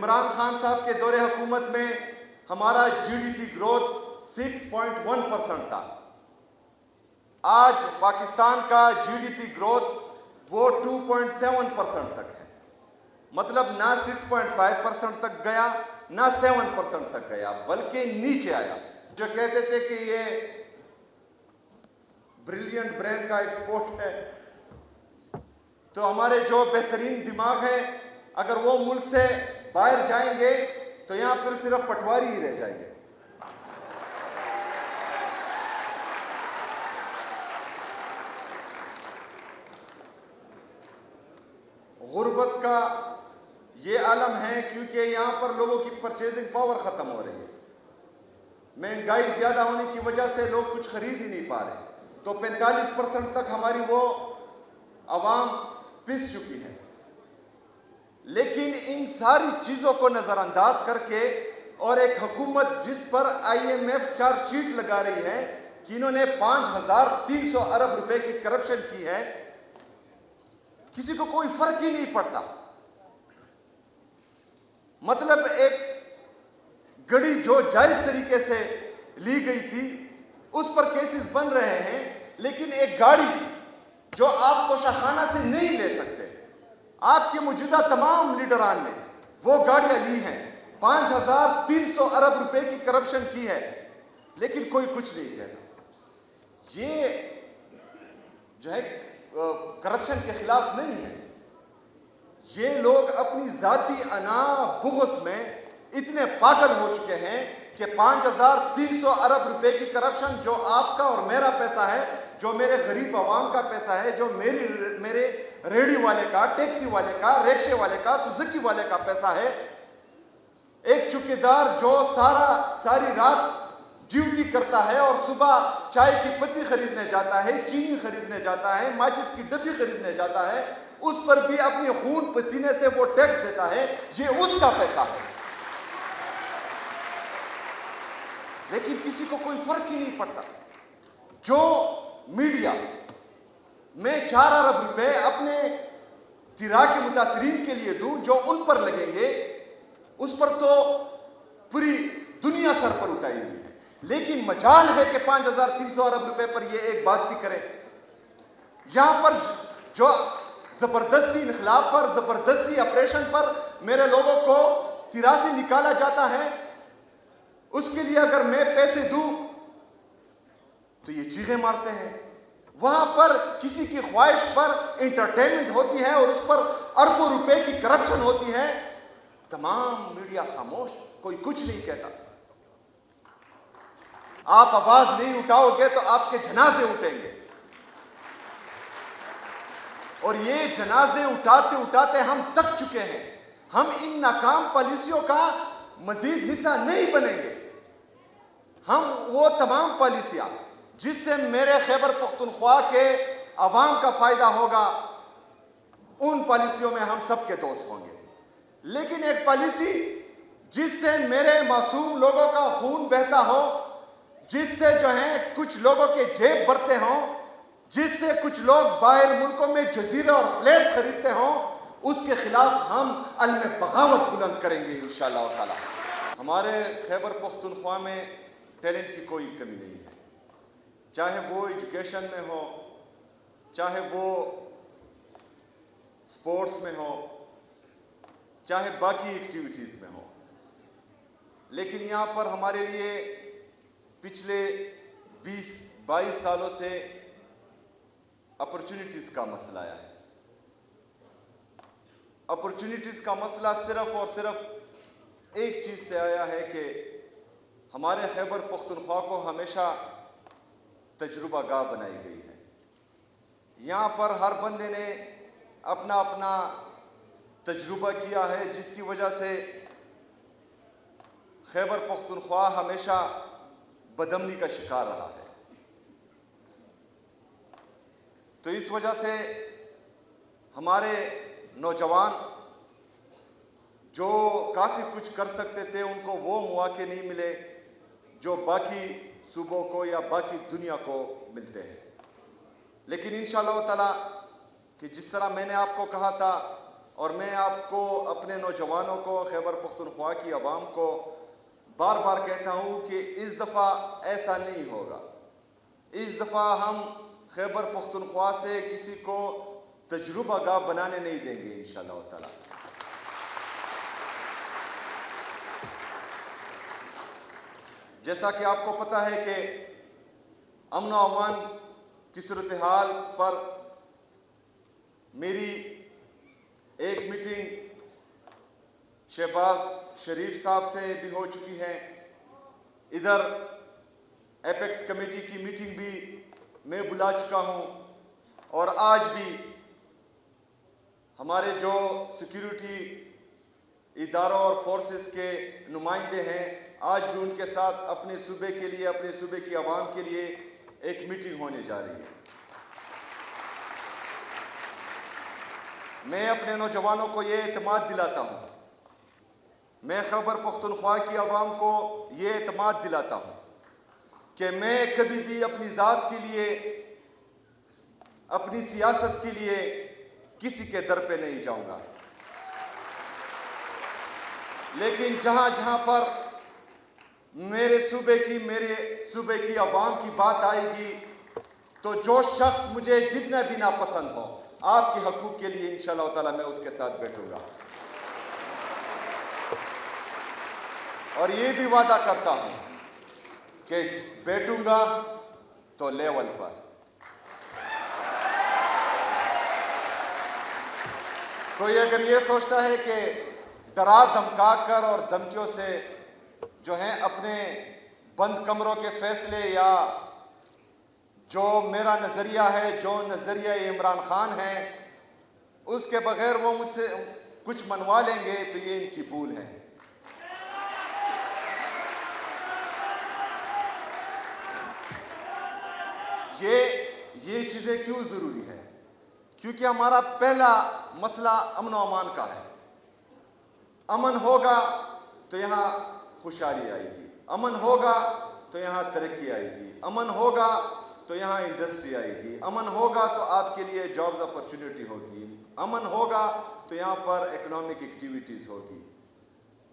عمران خان صاحب کے دور حکومت میں ہمارا جی ڈی پی گروتھ 6.1% تھا. آج پاکستان کا جی ڈی پی گروتھ وہ 2.7% تک ہے. مطلب نہ 6.5% تک گیا نہ 7% تک گیا بلکہ نیچے آیا. جو کہتے تھے کہ یہ بریلینٹ برین کا ایکسپورٹ ہے، تو ہمارے جو بہترین دماغ ہیں اگر وہ ملک سے باہر جائیں گے تو یہاں پھر صرف پٹواری ہی رہ جائیں گے. غربت کا یہ عالم ہے کیونکہ یہاں پر لوگوں کی پرچیزنگ پاور ختم ہو رہی ہے. مہنگائی زیادہ ہونے کی وجہ سے لوگ کچھ خرید ہی نہیں پا رہے، تو 45% تک ہماری وہ عوام پس چکی ہے. لیکن ان ساری چیزوں کو نظر انداز کر کے اور ایک حکومت جس پر IMF چارج شیٹ لگا رہی ہے کہ انہوں نے 5,300 ارب روپے کی کرپشن کی ہے، کسی کو کوئی فرق ہی نہیں پڑتا. مطلب ایک گڑی جو جائز طریقے سے لی گئی تھی اس پر کیسز بن رہے ہیں، لیکن ایک گاڑی جو آپ توشاخانہ سے نہیں لے سکتے، آپ کے موجودہ تمام لیڈران نے وہ گاڑیاں لی ہیں. 5,300 ارب روپے کی کرپشن کی ہے لیکن کوئی کچھ نہیں کہتا. یہ جو ہے کرپشن کے خلاف نہیں ہے. یہ لوگ اپنی ذاتی انا بغض میں اتنے پاگل ہو چکے ہیں کہ 5,300 ارب روپے کی کرپشن جو آپ کا اور میرا پیسہ ہے، جو میرے غریب عوام کا پیسہ ہے، جو میرے ریڑھی والے کا، ٹیکسی والے کا، ریکشے والے کا، سوزوکی والے کا پیسہ ہے. ایک چوکیدار جو ساری رات ڈیوٹی کرتا ہے اور صبح چائے کی پتی خریدنے جاتا ہے، چینی خریدنے جاتا ہے، ماچس کی ڈبی خریدنے جاتا ہے، اس پر بھی اپنی خون پسینے سے وہ ٹیکس دیتا ہے. یہ اس کا پیسہ ہے. لیکن کسی کو کوئی فرق ہی نہیں پڑتا. جو میڈیا میں 4 ارب روپے اپنے تیرا کے متاثرین کے لیے دوں جو ان پر لگیں گے، اس پر تو پوری دنیا سر پر اٹھائی ہوئی ہے. لیکن مجال ہے کہ 5,300 ارب روپے پر یہ ایک بات بھی کرے. یہاں پر جو زبردستی انقلاب پر، زبردستی آپریشن پر میرے لوگوں کو تیرا سے نکالا جاتا ہے، اس کے لیے اگر میں پیسے دوں تو یہ چیخیں مارتے ہیں. وہاں پر کسی کی خواہش پر انٹرٹینمنٹ ہوتی ہے اور اس پر اربوں روپے کی کرپشن ہوتی ہے. تمام میڈیا خاموش، کوئی کچھ نہیں کہتا. آپ آواز نہیں اٹھاؤ گے تو آپ کے جنازے اٹھیں گے، اور یہ جنازے اٹھاتے اٹھاتے ہم تک چکے ہیں. ہم ان ناکام پالیسیوں کا مزید حصہ نہیں بنیں گے. ہم وہ تمام پالیسیاں جس سے میرے خیبر پختونخوا کے عوام کا فائدہ ہوگا، ان پالیسیوں میں ہم سب کے دوست ہوں گے. لیکن ایک پالیسی جس سے میرے معصوم لوگوں کا خون بہتا ہو، جس سے جو ہیں کچھ لوگوں کے جیب بھرتے ہوں، جس سے کچھ لوگ باہر ملکوں میں جزیرے اور فلیٹس خریدتے ہوں، اس کے خلاف ہم علم بغاوت بلند کریں گے انشاءاللہ تعالی. ہمارے خیبر پختونخوا میں ٹیلنٹ کی کوئی کمی نہیں ہے، چاہے وہ ایجوکیشن میں ہو، چاہے وہ سپورٹس میں ہو، چاہے باقی ایکٹیویٹیز میں ہو. لیکن یہاں پر ہمارے لیے پچھلے 20-22 سالوں سے اپرچونٹیز کا مسئلہ آیا ہے. اپرچونٹیز کا مسئلہ صرف اور صرف ایک چیز سے آیا ہے کہ ہمارے خیبر پختونخوا کو ہمیشہ تجربہ گاہ بنائی گئی ہے. یہاں پر ہر بندے نے اپنا اپنا تجربہ کیا ہے، جس کی وجہ سے خیبر پختونخوا ہمیشہ بدامنی کا شکار رہا ہے. تو اس وجہ سے ہمارے نوجوان جو کافی کچھ کر سکتے تھے ان کو وہ مواقع نہیں ملے جو باقی صوبوں کو یا باقی دنیا کو ملتے ہیں. لیکن انشاءاللہ تعالی کہ جس طرح میں نے آپ کو کہا تھا اور میں آپ کو, اپنے نوجوانوں کو, خیبر پختونخوا کی عوام کو بار بار کہتا ہوں کہ اس دفعہ ایسا نہیں ہوگا. اس دفعہ ہم خیبر پختونخوا سے کسی کو تجربہ گاہ بنانے نہیں دیں گے انشاءاللہ تعالی. جیسا کہ آپ کو پتہ ہے کہ امن و امان کی صورتحال پر میری ایک میٹنگ شہباز شریف صاحب سے بھی ہو چکی ہے. ادھر ایپیکس کمیٹی کی میٹنگ بھی میں بلا چکا ہوں, اور آج بھی ہمارے جو سیکیورٹی اداروں اور فورسز کے نمائندے ہیں, آج بھی ان کے ساتھ اپنے صوبے کے لیے, اپنے صوبے کی عوام کے لیے ایک میٹنگ ہونے جا رہی ہے. میں اپنے نوجوانوں کو یہ اعتماد دلاتا ہوں, میں خیبر پختونخوا کی عوام کو یہ اعتماد دلاتا ہوں کہ میں کبھی بھی اپنی ذات کے لیے, اپنی سیاست کے لیے کسی کے در پہ نہیں جاؤں گا. لیکن جہاں جہاں پر میرے صوبے کی عوام کی بات آئے گی, تو جو شخص مجھے جتنا بھی ناپسند ہو, آپ کے حقوق کے لیے انشاءاللہ تعالی میں اس کے ساتھ بیٹھوں گا. اور یہ بھی وعدہ کرتا ہوں کہ بیٹھوں گا تو لیول پر. کوئی اگر یہ سوچتا ہے کہ ڈرا دھمکا کر اور دھمکیوں سے جو ہیں اپنے بند کمروں کے فیصلے, یا جو میرا نظریہ ہے, جو نظریہ عمران خان ہے, اس کے بغیر وہ مجھ سے کچھ منوا لیں گے, تو یہ ان کی بھول ہے. یہ چیزیں کیوں ضروری ہے؟ کیونکہ ہمارا پہلا مسئلہ امن و امان کا ہے. امن ہوگا تو یہاں خوشحالی آئے گی, امن ہوگا تو یہاں ترقی آئے گی, امن ہوگا تو یہاں انڈسٹری آئے گی, امن ہوگا تو آپ کے لیے جابز اپرچونٹی ہوگی, امن ہوگا تو یہاں پر اکنامک ایکٹیویٹیز ہوگی,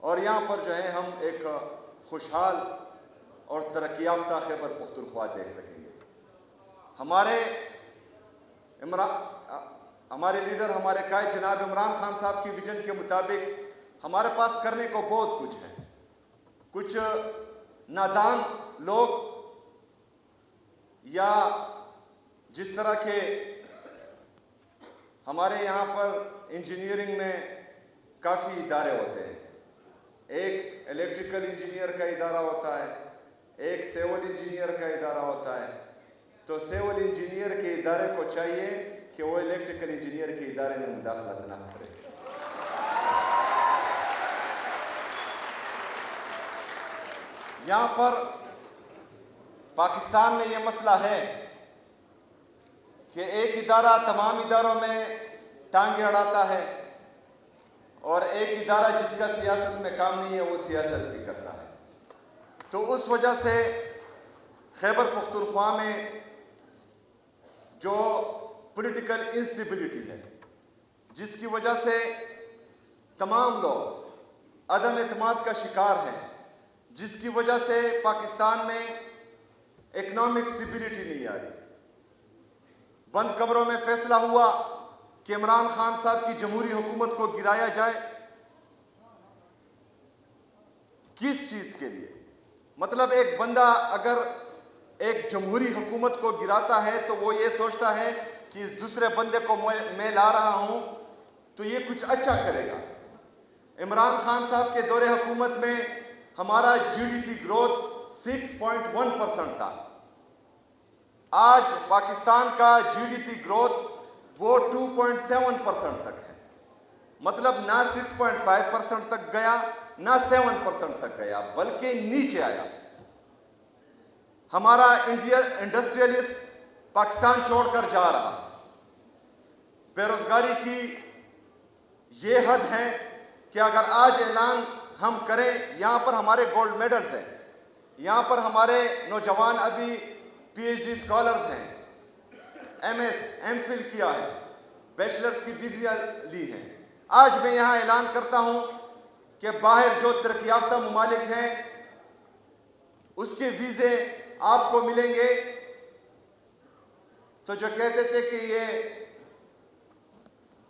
اور یہاں پر جو ہے ہم ایک خوشحال اور ترقی یافتہ خیبر پختونخوا دیکھ سکیں گے. ہمارے لیڈر, ہمارے قائد جناب عمران خان صاحب کی ویژن کے مطابق ہمارے پاس کرنے کو بہت کچھ ہے. کچھ نادان لوگ یا جس طرح کے ہمارے یہاں پر انجینئرنگ میں کافی ادارے ہوتے ہیں, ایک الیکٹریکل انجینئر کا ادارہ ہوتا ہے, ایک سیول انجینئر کا ادارہ ہوتا ہے. تو سیول انجینئر کے ادارے کو چاہیے کہ وہ الیکٹریکل انجینئر کے ادارے میں مداخلت نہ کرے. یہاں پر پاکستان میں یہ مسئلہ ہے کہ ایک ادارہ تمام اداروں میں ٹانگیں اڑاتا ہے, اور ایک ادارہ جس کا سیاست میں کام نہیں ہے وہ سیاست بھی کرتا ہے. تو اس وجہ سے خیبر پختونخوا میں جو پولیٹیکل انسٹیبلٹی ہے, جس کی وجہ سے تمام لوگ عدم اعتماد کا شکار ہیں, جس کی وجہ سے پاکستان میں اکنامک سٹیبلٹی نہیں آ رہی. بند کمروں میں فیصلہ ہوا کہ عمران خان صاحب کی جمہوری حکومت کو گرایا جائے. کس چیز کے لیے؟ مطلب ایک بندہ اگر ایک جمہوری حکومت کو گراتا ہے تو وہ یہ سوچتا ہے کہ اس دوسرے بندے کو میں لا رہا ہوں تو یہ کچھ اچھا کرے گا. عمران خان صاحب کے دور حکومت میں ہمارا جی ڈی پی گروتھ 6.1% تھا. آج پاکستان کا جی ڈی پی گروتھ وہ 2.7% تک ہے. مطلب نہ 6.5% تک گیا نہ 7% تک گیا, بلکہ نیچے آیا. ہمارا انڈسٹریلسٹ پاکستان چھوڑ کر جا رہا. بے روزگاری کی یہ حد ہے کہ اگر آج اعلان ہم کریں, یہاں پر ہمارے گولڈ میڈلز ہیں, یہاں پر ہمارے نوجوان ابھی پی ایچ ڈی اسکالرز ہیں, ایم ایس ایم فل کیا ہے, بیچلرز کی ڈگریاں لی ہیں. آج میں یہاں اعلان کرتا ہوں کہ باہر جو ترقی یافتہ ممالک ہیں اس کے ویزے آپ کو ملیں گے، تو جو کہتے تھے کہ یہ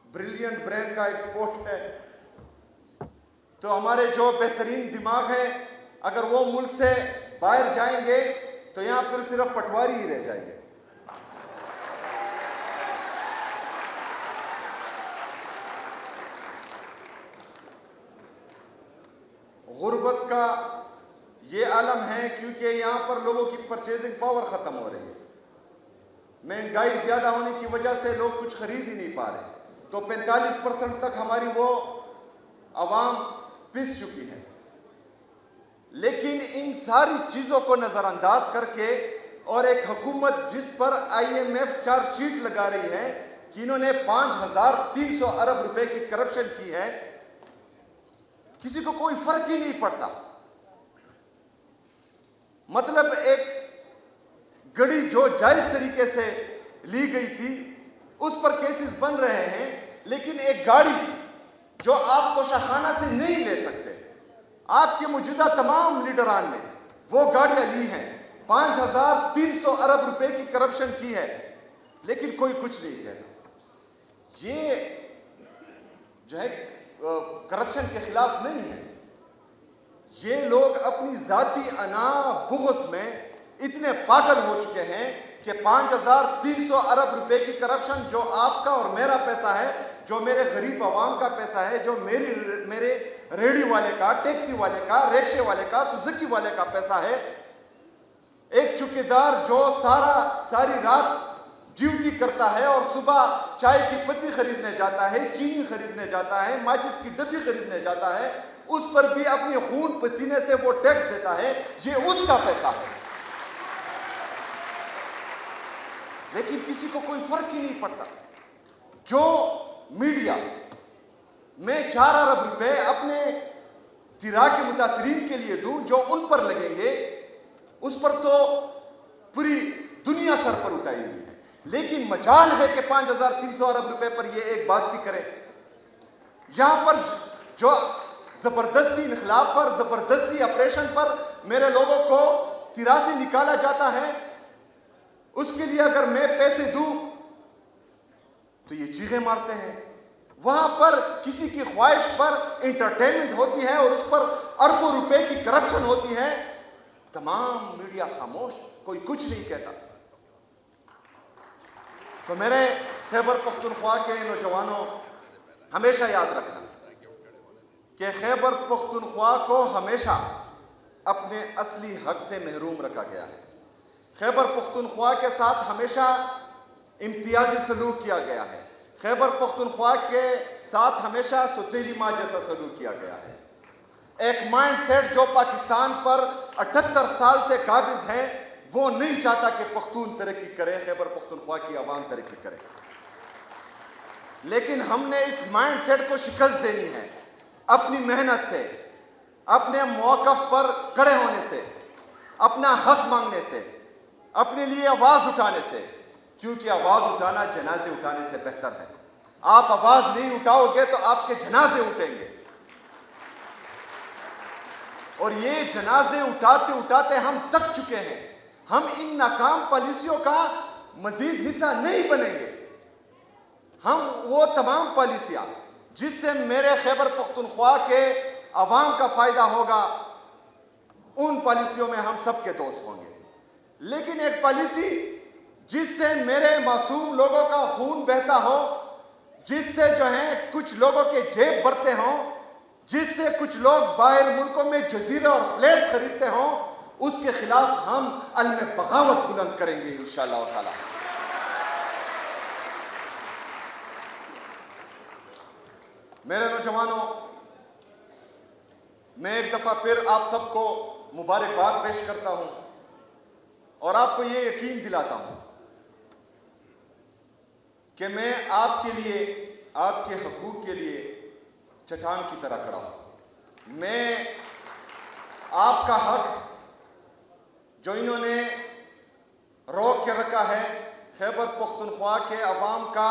بریلینٹ برین کا ایکسپورٹ ہے، تو ہمارے جو بہترین دماغ ہیں اگر وہ ملک سے باہر جائیں گے تو یہاں پھر صرف پٹواری ہی رہ جائیں گے۔ غربت کا یہ عالم ہے کیونکہ یہاں پر لوگوں کی پرچیزنگ پاور ختم ہو رہی ہے، مہنگائی زیادہ ہونے کی وجہ سے لوگ کچھ خرید ہی نہیں پا رہے، تو 45% تک ہماری وہ عوام پس چکی ہے۔ لیکن ان ساری چیزوں کو نظر انداز کر کے اور ایک حکومت جس پر IMF چارج شیٹ لگا رہی ہے کہ انہوں نے 5300 ارب روپے کی کرپشن کی ہے، کسی کو کوئی فرق ہی نہیں پڑتا۔ مطلب ایک گڑی جو جائز طریقے سے لی گئی تھی اس پر کیسز بن رہے ہیں، لیکن ایک گاڑی جو آپ توشاخانہ سے نہیں لے سکتے، آپ کے موجودہ تمام لیڈران نے وہ گاڑیاں لی ہیں، 5300 ارب روپے کی کرپشن کی ہے، لیکن کوئی کچھ نہیں کہتا۔ یہ جو ہے کرپشن کے خلاف نہیں ہے، یہ لوگ اپنی ذاتی انا بغض میں اتنے پاگل ہو چکے ہیں کہ 5300 ارب روپے کی کرپشن جو آپ کا اور میرا پیسہ ہے، جو میرے غریب عوام کا پیسہ ہے، جو میرے ریڑھی والے کا، ٹیکسی والے کا، ریکشے والے کا، سوزوکی والے کا پیسہ ہے، ایک چوکیدار جو ساری رات ڈیوٹی کرتا ہے اور صبح چائے کی پتی خریدنے جاتا ہے، چینی خریدنے جاتا ہے، ماچس کی ڈبی خریدنے جاتا ہے، اس پر بھی اپنی خون پسینے سے وہ ٹیکس دیتا ہے، یہ اس کا پیسہ ہے، لیکن کسی کو کوئی فرق ہی نہیں پڑتا۔ جو میڈیا میں 4 ارب روپے اپنے تیرا کے متاثرین کے لیے دوں جو ان پر لگیں گے، اس پر تو پوری دنیا سر پر اٹھائی ہوئی ہے، لیکن مجال ہے کہ 5300 ارب روپے پر یہ ایک بات بھی کرے۔ یہاں پر جو زبردستی انقلاب پر، زبردستی آپریشن پر میرے لوگوں کو تیرا سے نکالا جاتا ہے، اس کے لیے اگر میں پیسے دوں تو یہ چیخیں مارتے ہیں۔ وہاں پر کسی کی خواہش پر انٹرٹینمنٹ ہوتی ہے اور اس پر اربوں روپے کی کرپشن ہوتی ہے، تمام میڈیا خاموش، کوئی کچھ نہیں کہتا۔ تو میرے خیبر پختونخوا کے نوجوانوں، ہمیشہ یاد رکھنا کہ خیبر پختونخوا کو ہمیشہ اپنے اصلی حق سے محروم رکھا گیا ہے۔ خیبر پختونخوا کے ساتھ ہمیشہ امتیازی سلوک کیا گیا ہے۔ خیبر پختونخوا کے ساتھ ہمیشہ ستیلی ماں جیسا سلوک کیا گیا ہے۔ ایک مائنڈ سیٹ جو پاکستان پر 78 سال سے قابض ہے، وہ نہیں چاہتا کہ پختون ترقی کرے، خیبر پختونخوا کی عوام ترقی کرے، لیکن ہم نے اس مائنڈ سیٹ کو شکست دینی ہے اپنی محنت سے، اپنے موقف پر کھڑے ہونے سے، اپنا حق مانگنے سے، اپنے لیے آواز اٹھانے سے، کیونکہ آواز اٹھانا جنازے اٹھانے سے بہتر ہے۔ آپ آواز نہیں اٹھاؤ گے تو آپ کے جنازے اٹھیں گے، اور یہ جنازے اٹھاتے اٹھاتے ہم تک چکے ہیں۔ ہم ان ناکام پالیسیوں کا مزید حصہ نہیں بنیں گے۔ ہم وہ تمام پالیسیاں جس سے میرے خیبر پختونخوا کے عوام کا فائدہ ہوگا، ان پالیسیوں میں ہم سب کے دوست ہوں گے، لیکن ایک پالیسی جس سے میرے معصوم لوگوں کا خون بہتا ہو، جس سے جو ہے کچھ لوگوں کے جیب بھرتے ہوں، جس سے کچھ لوگ باہر ملکوں میں جزیرے اور فلیٹس خریدتے ہوں، اس کے خلاف ہم علم بغاوت بلند کریں گے انشاءاللہ تعالی۔ میرے نوجوانوں، میں ایک دفعہ پھر آپ سب کو مبارکباد پیش کرتا ہوں اور آپ کو یہ یقین دلاتا ہوں کہ میں آپ کے لیے، آپ کے حقوق کے لیے چٹان کی طرح کھڑا ہوں۔ میں آپ کا حق جو انہوں نے روک کے رکھا ہے، خیبر پختونخوا کے عوام کا